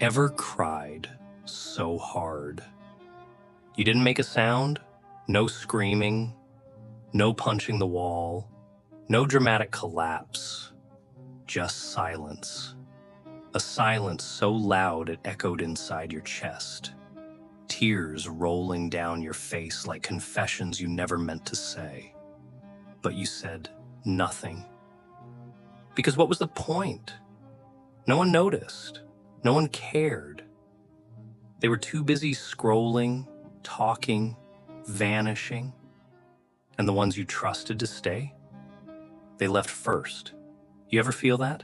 Ever cried so hard? You didn't make a sound? No screaming, no punching the wall, no dramatic collapse, just silence. A silence so loud it echoed inside your chest. Tears rolling down your face like confessions you never meant to say. But you said nothing. Because what was the point? No one noticed. No one cared. They were too busy scrolling, talking, vanishing. And the ones you trusted to stay? They left first. You ever feel that?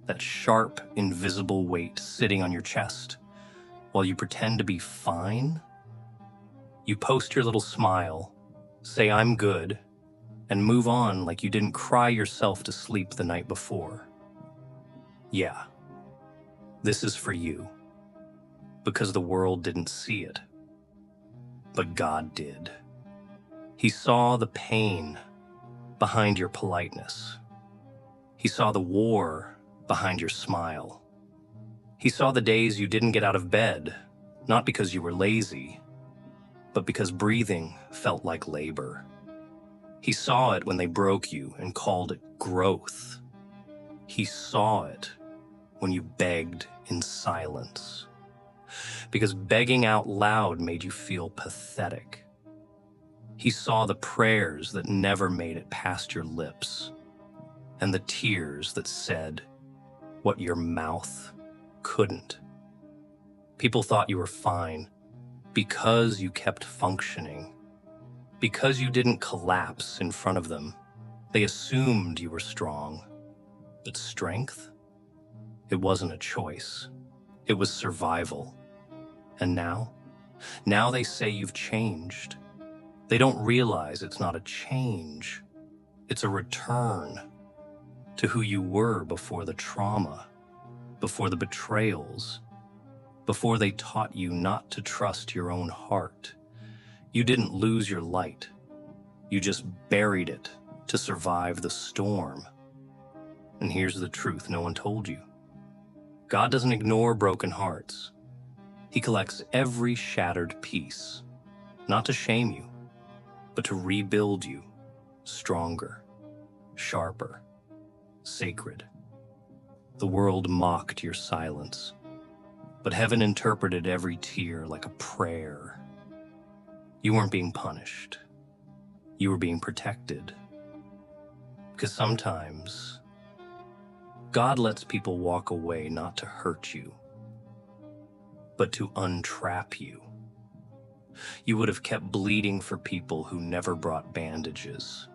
That sharp, invisible weight sitting on your chest while you pretend to be fine? You post your little smile, say I'm good, and move on like you didn't cry yourself to sleep the night before. Yeah, this is for you, because the world didn't see it, but God did. He saw the pain behind your politeness. He saw the war behind your smile. He saw the days you didn't get out of bed, not because you were lazy, but because breathing felt like labor. He saw it when they broke you and called it growth. He saw it when you begged in silence, because begging out loud made you feel pathetic. He saw the prayers that never made it past your lips, and the tears that said what your mouth couldn't. People thought you were fine because you kept functioning, because you didn't collapse in front of them. They assumed you were strong, but strength? It wasn't a choice. It was survival. And now they say you've changed. They don't realize it's not a change. It's a return to who you were before the trauma, before the betrayals, before they taught you not to trust your own heart. You didn't lose your light. You just buried it to survive the storm. And here's the truth no one told you. God doesn't ignore broken hearts. He collects every shattered piece, not to shame you, but to rebuild you stronger, sharper, sacred. The world mocked your silence, but heaven interpreted every tear like a prayer. You weren't being punished. You were being protected. Because sometimes God lets people walk away not to hurt you, but to untrap you. You would have kept bleeding for people who never brought bandages.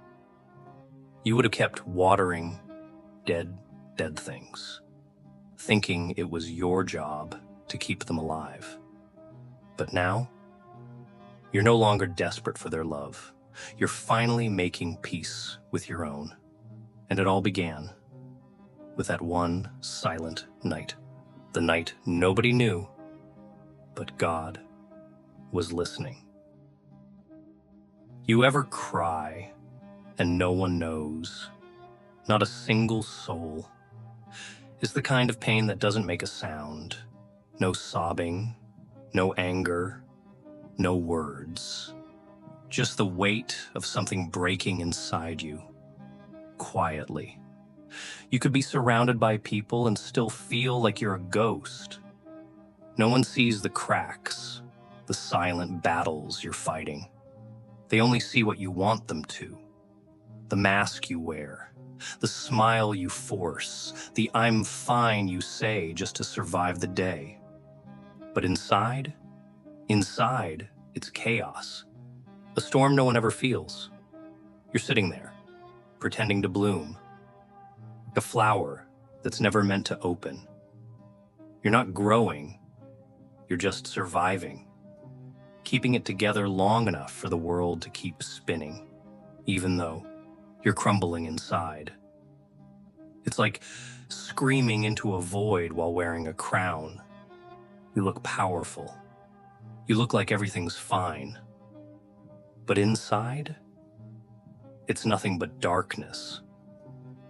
You would have kept watering dead things, thinking it was your job to keep them alive. But now, you're no longer desperate for their love. You're finally making peace with your own. And it all began with that one silent night. The night nobody knew, but God was listening. You ever cry and no one knows? Not a single soul. It's the kind of pain that doesn't make a sound. No sobbing, no anger, no words. Just the weight of something breaking inside you, quietly. You could be surrounded by people and still feel like you're a ghost. No one sees the cracks, the silent battles you're fighting. They only see what you want them to. The mask you wear, the smile you force, the I'm fine you say just to survive the day. But inside, it's chaos. A storm no one ever feels. You're sitting there, pretending to bloom. Like a flower that's never meant to open. You're not growing, you're just surviving. Keeping it together long enough for the world to keep spinning, even though you're crumbling inside. It's like screaming into a void while wearing a crown. You look powerful. You look like everything's fine. But inside, It's nothing but darkness.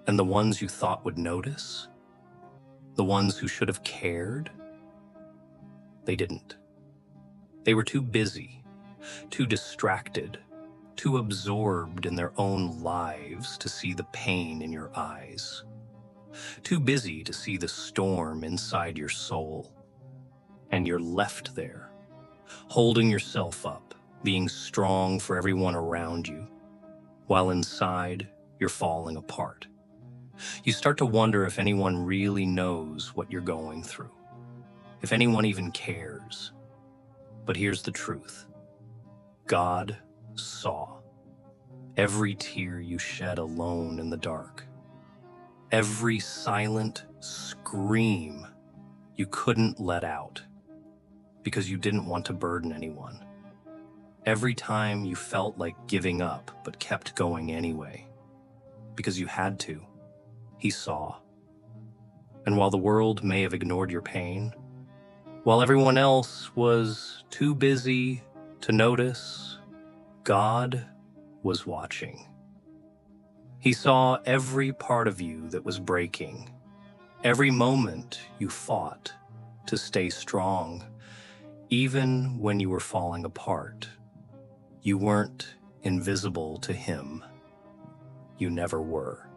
And the ones you thought would notice, the ones who should have cared, they didn't. They were too busy, too distracted, too absorbed in their own lives to see the pain in your eyes, too busy to see the storm inside your soul. And you're left there, holding yourself up, being strong for everyone around you, while inside you're falling apart. You start to wonder if anyone really knows what you're going through, if anyone even cares. But here's the truth. God saw every tear you shed alone in the dark, every silent scream you couldn't let out because you didn't want to burden anyone, every time you felt like giving up but kept going anyway because you had to. He saw. And while the world may have ignored your pain, while everyone else was too busy to notice, God was watching. He saw every part of you that was breaking, every moment you fought to stay strong, even when you were falling apart. You weren't invisible to him. You never were.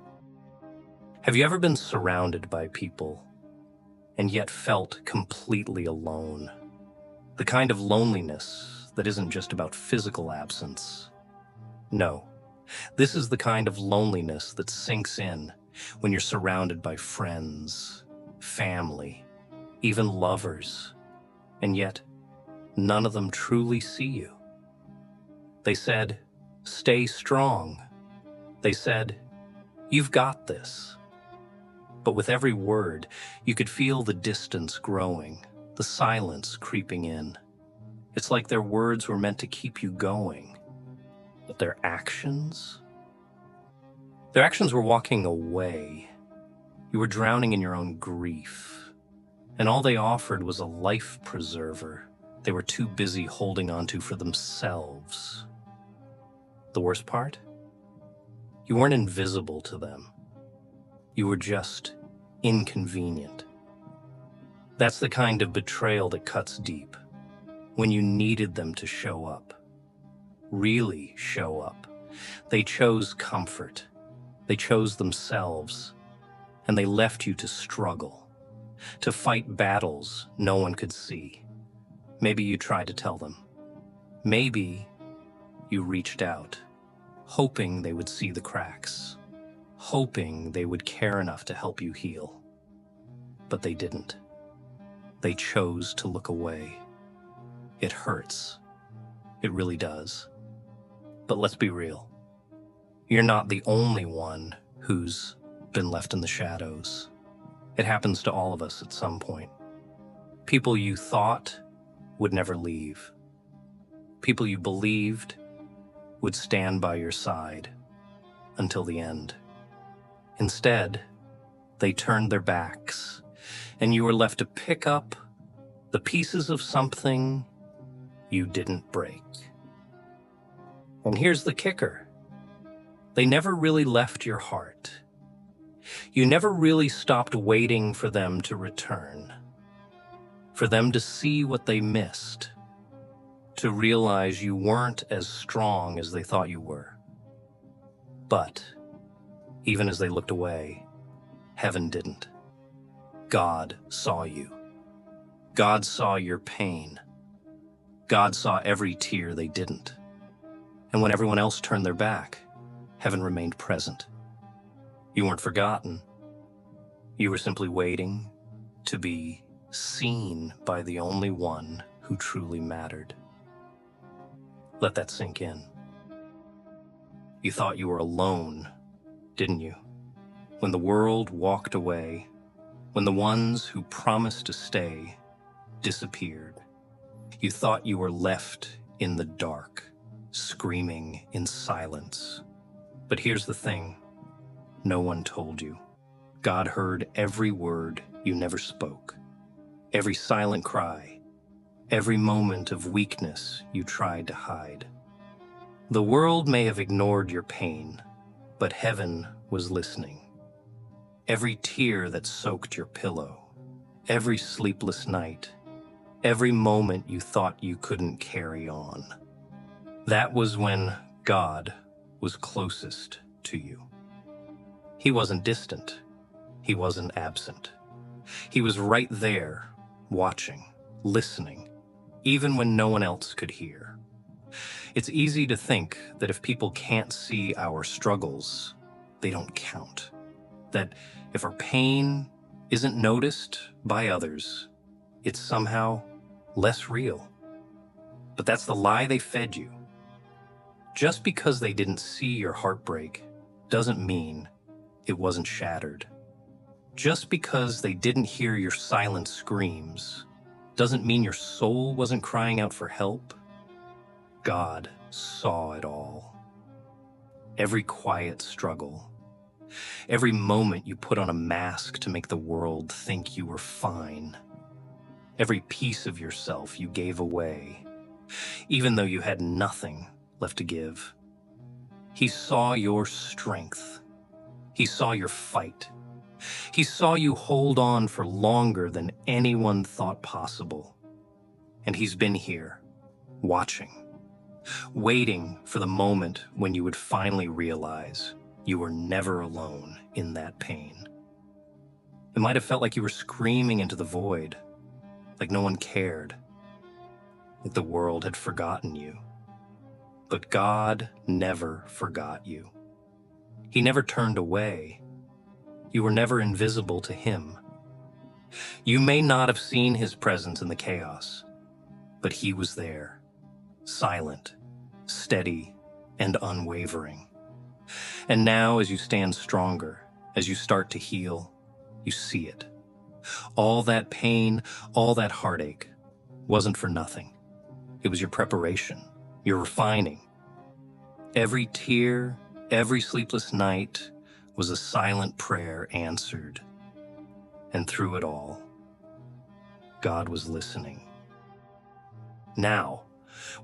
Have you ever been surrounded by people and yet felt completely alone? The kind of loneliness that isn't just about physical absence. No, this is the kind of loneliness that sinks in when you're surrounded by friends, family, even lovers, and yet none of them truly see you. They said, "Stay strong." They said, "You've got this." But with every word, you could feel the distance growing, the silence creeping in. It's like their words were meant to keep you going, but their actions were walking away. You were drowning in your own grief, and all they offered was a life preserver they were too busy holding onto for themselves. The worst part? You weren't invisible to them. You were just inconvenient. That's the kind of betrayal that cuts deep. When you needed them to show up, really show up, they chose comfort. They chose themselves, and they left you to struggle, to fight battles no one could see. Maybe you tried to tell them. Maybe you reached out, hoping they would see the cracks, hoping they would care enough to help you heal. But they didn't. They chose to look away. It hurts. It really does. But let's be real. You're not the only one who's been left in the shadows. It happens to all of us at some point. People you thought would never leave. People you believed would stand by your side until the end. Instead, they turned their backs, and you were left to pick up the pieces of something you didn't break. And here's the kicker. They never really left your heart. You never really stopped waiting for them to return, for them to see what they missed, to realize you weren't as strong as they thought you were. But even as they looked away, heaven didn't. God saw you. God saw your pain. God saw every tear they didn't. And when everyone else turned their back, heaven remained present. You weren't forgotten. You were simply waiting to be seen by the only one who truly mattered. Let that sink in. You thought you were alone, didn't you? When the world walked away, when the ones who promised to stay disappeared, you thought you were left in the dark, screaming in silence. But here's the thing. No one told you. God heard every word you never spoke, every silent cry, every moment of weakness you tried to hide. The world may have ignored your pain, But heaven was listening. Every tear that soaked your pillow, every sleepless night, every moment you thought you couldn't carry on. That was when God was closest to you. He wasn't distant. He wasn't absent. He was right there, watching, listening, even when no one else could hear. It's easy to think that if people can't see our struggles, they don't count. That if our pain isn't noticed by others, it's somehow less real. But that's the lie they fed you. Just because they didn't see your heartbreak doesn't mean it wasn't shattered. Just because they didn't hear your silent screams doesn't mean your soul wasn't crying out for help. God saw it all. Every quiet struggle, every moment you put on a mask to make the world think you were fine, every piece of yourself you gave away, even though you had nothing left to give. He saw your strength. He saw your fight. He saw you hold on for longer than anyone thought possible. And he's been here, watching, waiting for the moment when you would finally realize you were never alone in that pain. It might have felt like you were screaming into the void, like no one cared, like the world had forgotten you. But God never forgot you. He never turned away. You were never invisible to him. You may not have seen his presence in the chaos, but he was there, silent, steady, and unwavering. And now, as you stand stronger, as you start to heal, you see it. All that pain, all that heartache wasn't for nothing. It was your preparation, your refining. Every tear, every sleepless night was a silent prayer answered. And through it all, God was listening. Now,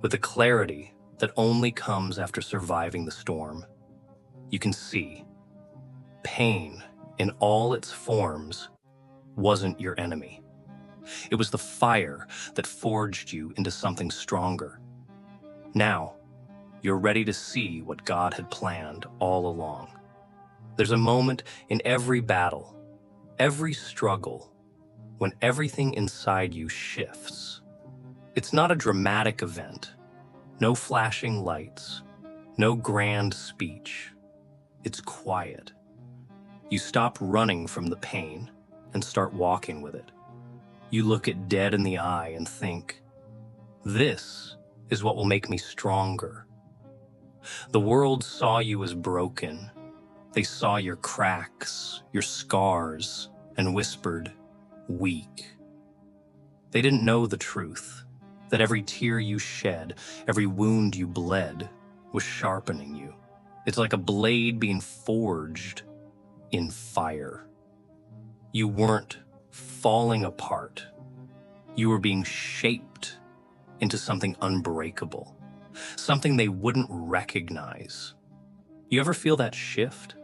with the clarity that only comes after surviving the storm, you can see pain in all its forms wasn't your enemy. It was the fire that forged you into something stronger. Now, you're ready to see what God had planned all along. There's a moment in every battle, every struggle, when everything inside you shifts. It's not a dramatic event, no flashing lights, no grand speech. It's quiet. You stop running from the pain and start walking with it. You look it dead in the eye and think, this is what will make me stronger. The world saw you as broken. They saw your cracks, your scars, and whispered, weak. They didn't know the truth, that every tear you shed, every wound you bled, was sharpening you. It's like a blade being forged in fire. You weren't falling apart. You were being shaped into something unbreakable, something they wouldn't recognize. You ever feel that shift?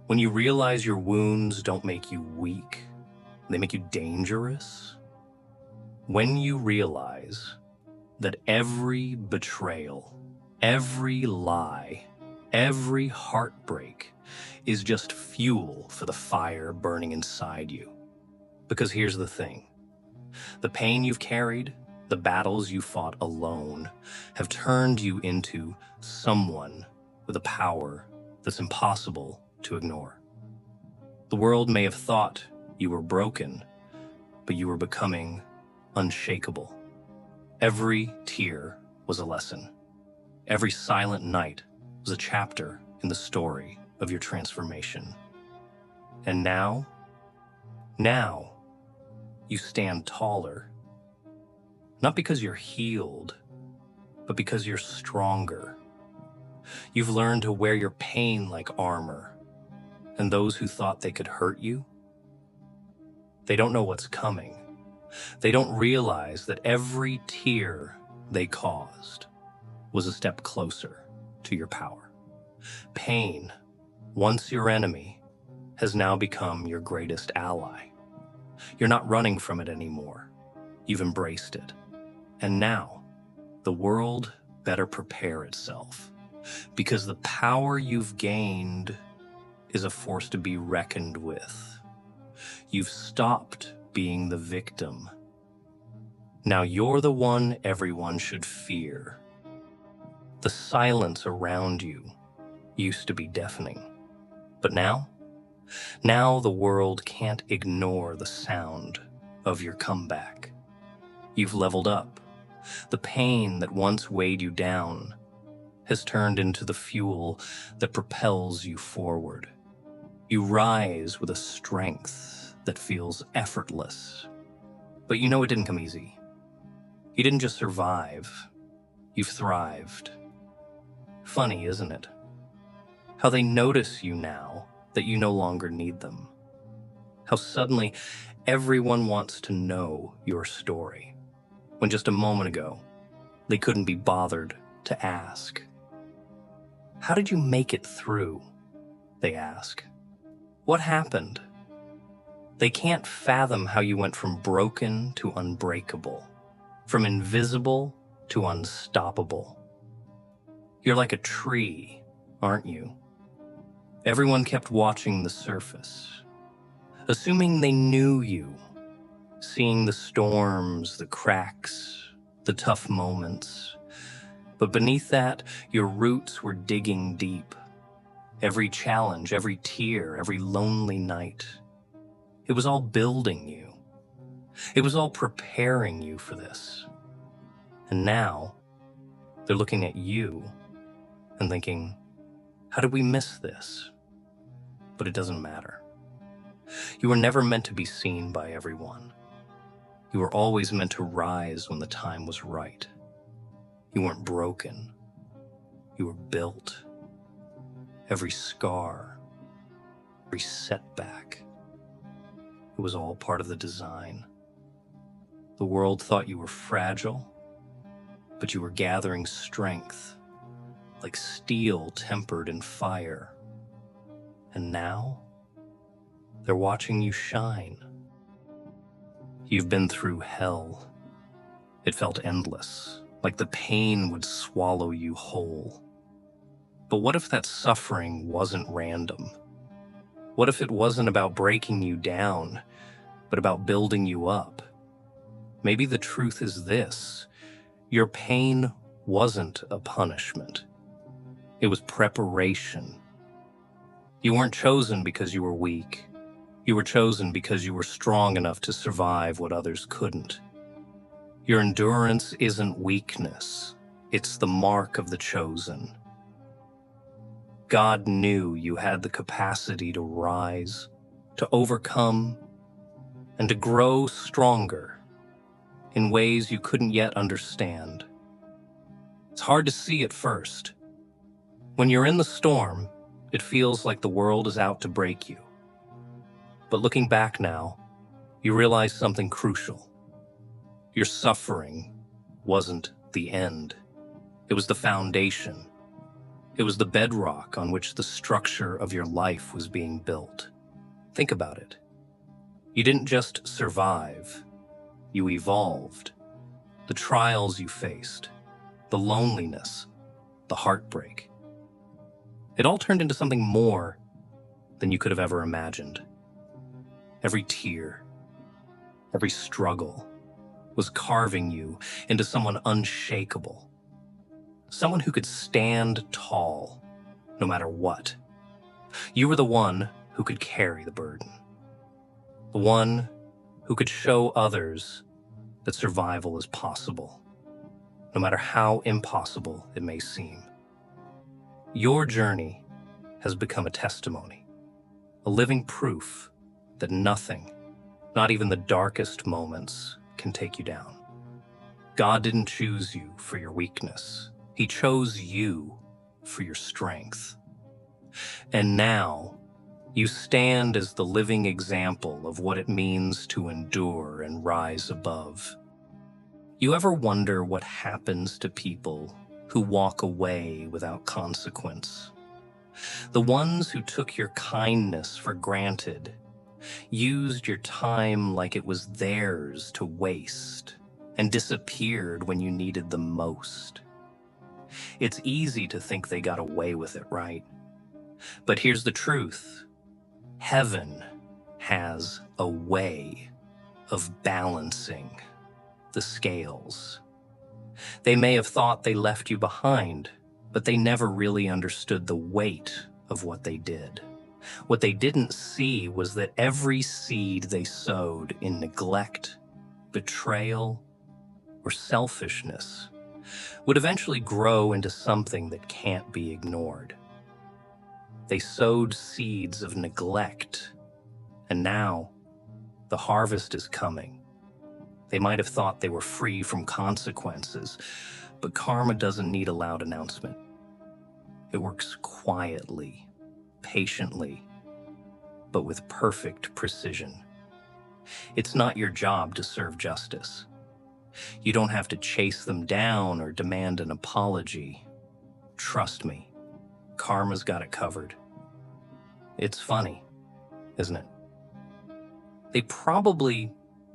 When you realize your wounds don't make you weak, they make you dangerous? When you realize that every betrayal, every lie, every heartbreak is just fuel for the fire burning inside you. Because here's the thing. The pain you've carried, the battles you fought alone, have turned you into someone with a power that's impossible to ignore. The world may have thought you were broken, but you were becoming unshakable. Every tear was a lesson. Every silent night was a chapter in the story of your transformation. And now you stand taller. Not because you're healed, but because you're stronger. You've learned to wear your pain like armor, and those who thought they could hurt you, they don't know what's coming. They don't realize that every tear they caused was a step closer to your power. Pain once your enemy, has now become your greatest ally. You're not running from it anymore. You've embraced it. And now, the world better prepare itself, because the power you've gained is a force to be reckoned with. You've stopped being the victim. Now you're the one everyone should fear. The silence around you used to be deafening. But now the world can't ignore the sound of your comeback. You've leveled up. The pain that once weighed you down has turned into the fuel that propels you forward. You rise with a strength that feels effortless. But you know it didn't come easy. You didn't just survive. You've thrived. Funny, isn't it? How they notice you now that you no longer need them. How suddenly everyone wants to know your story, when just a moment ago, they couldn't be bothered to ask. How did you make it through? They ask. What happened? They can't fathom how you went from broken to unbreakable, from invisible to unstoppable. You're like a tree, aren't you? Everyone kept watching the surface, assuming they knew you, seeing the storms, the cracks, the tough moments. But beneath that, your roots were digging deep. Every challenge, every tear, every lonely night. It was all building you. It was all preparing you for this. And now, they're looking at you and thinking, how did we miss this? But it doesn't matter. You were never meant to be seen by everyone. You were always meant to rise when the time was right. You weren't broken. You were built. Every scar, every setback, it was all part of the design. The world thought you were fragile, but you were gathering strength, like steel tempered in fire. And now, they're watching you shine. You've been through hell. It felt endless, like the pain would swallow you whole. But what if that suffering wasn't random? What if it wasn't about breaking you down, but about building you up? Maybe the truth is this: your pain wasn't a punishment. It was preparation. You weren't chosen because you were weak. You were chosen because you were strong enough to survive what others couldn't. Your endurance isn't weakness. It's the mark of the chosen. God knew you had the capacity to rise, to overcome, and to grow stronger in ways you couldn't yet understand. It's hard to see at first. When you're in the storm, it feels like the world is out to break you. But looking back now, you realize something crucial. Your suffering wasn't the end. It was the foundation. It was the bedrock on which the structure of your life was being built. Think about it. You didn't just survive. You evolved. The trials you faced, the loneliness, the heartbreak. It all turned into something more than you could have ever imagined. Every tear, every struggle was carving you into someone unshakable. Someone who could stand tall, no matter what. You were the one who could carry the burden. The one who could show others that survival is possible, no matter how impossible it may seem. Your journey has become a testimony, a living proof that nothing, not even the darkest moments, can take you down. God didn't choose you for your weakness. He chose you for your strength. And now, you stand as the living example of what it means to endure and rise above. You ever wonder what happens to people who walk away without consequence? The ones who took your kindness for granted, used your time like it was theirs to waste, and disappeared when you needed them most. It's easy to think they got away with it, right? But here's the truth. Heaven has a way of balancing the scales. They may have thought they left you behind, but they never really understood the weight of what they did. What they didn't see was that every seed they sowed in neglect, betrayal, or selfishness would eventually grow into something that can't be ignored. They sowed seeds of neglect, and now the harvest is coming. They might have thought they were free from consequences, but karma doesn't need a loud announcement. It works quietly, patiently, but with perfect precision. It's not your job to serve justice. You don't have to chase them down or demand an apology. Trust me, karma's got it covered. It's funny, isn't it? They probably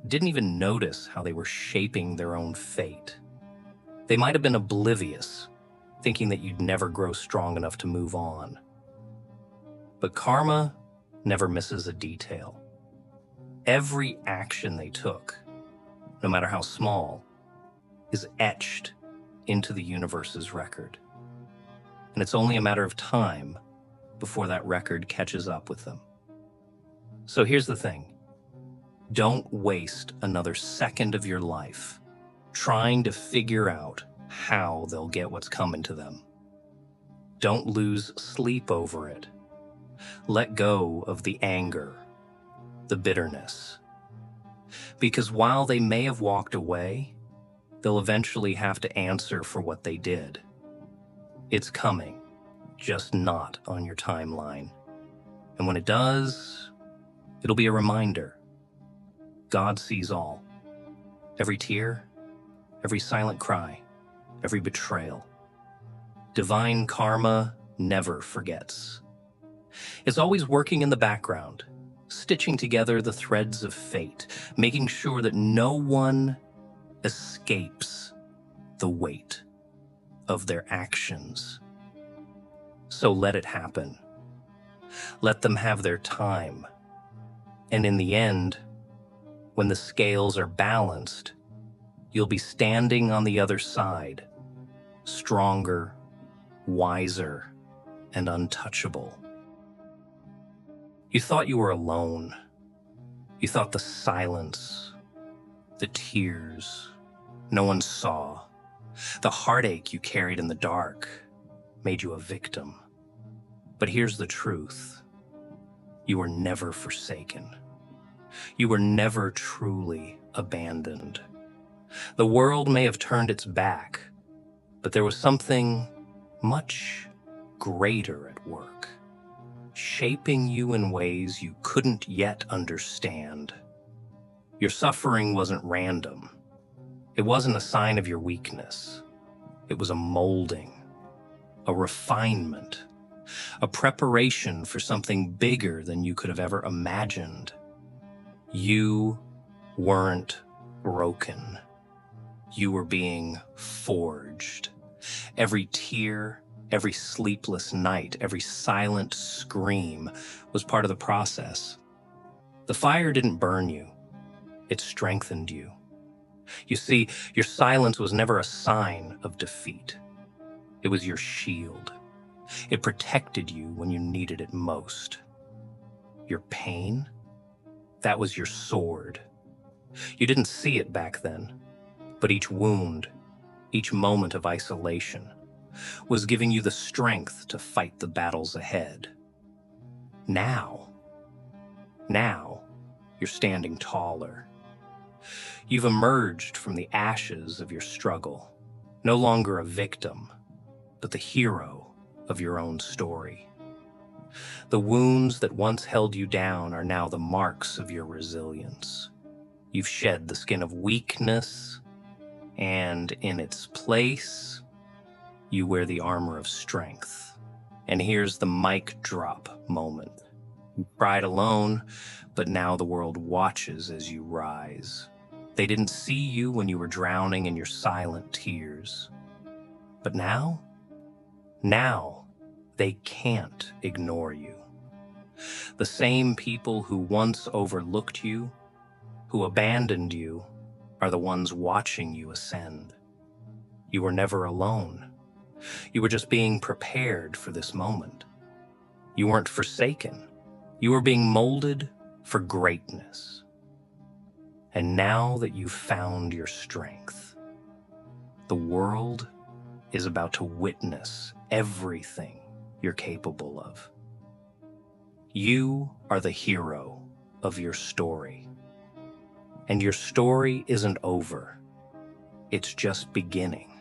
didn't even notice how they were shaping their own fate. They might have been oblivious, thinking that you'd never grow strong enough to move on. But karma never misses a detail. Every action they took, no matter how small, is etched into the universe's record. And it's only a matter of time before that record catches up with them. So here's the thing. Don't waste another second of your life trying to figure out how they'll get what's coming to them. Don't lose sleep over it. Let go of the anger, the bitterness. Because while they may have walked away, they'll eventually have to answer for what they did. It's coming, just not on your timeline. And when it does, it'll be a reminder. God sees all. Every tear, every silent cry, every betrayal. Divine karma never forgets. It's always working in the background, stitching together the threads of fate, making sure that no one escapes the weight of their actions. So let it happen. Let them have their time. And in the end, when the scales are balanced, you'll be standing on the other side, stronger, wiser, and untouchable. You thought you were alone. You thought the silence, the tears no one saw, the heartache you carried in the dark made you a victim. But here's the truth. You were never forsaken. You were never truly abandoned. The world may have turned its back, but there was something much greater at work, shaping you in ways you couldn't yet understand. Your suffering wasn't random. It wasn't a sign of your weakness. It was a molding, a refinement, a preparation for something bigger than you could have ever imagined. You weren't broken. You were being forged. Every tear, every sleepless night, every silent scream was part of the process. The fire didn't burn you. It strengthened you. You see, your silence was never a sign of defeat. It was your shield. It protected you when you needed it most. Your pain, that was your sword. You didn't see it back then, but each wound, each moment of isolation, was giving you the strength to fight the battles ahead. Now, you're standing taller. You've emerged from the ashes of your struggle, no longer a victim, but the hero of your own story. The wounds that once held you down are now the marks of your resilience. You've shed the skin of weakness, and in its place, you wear the armor of strength. And here's the mic drop moment. You cried alone, but now the world watches as you rise. They didn't see you when you were drowning in your silent tears. But now they can't ignore you. The same people who once overlooked you, who abandoned you, are the ones watching you ascend. You were never alone. You were just being prepared for this moment. You weren't forsaken. You were being molded for greatness. And now that you've found your strength, the world is about to witness everything you're capable of. You are the hero of your story. And your story isn't over. It's just beginning.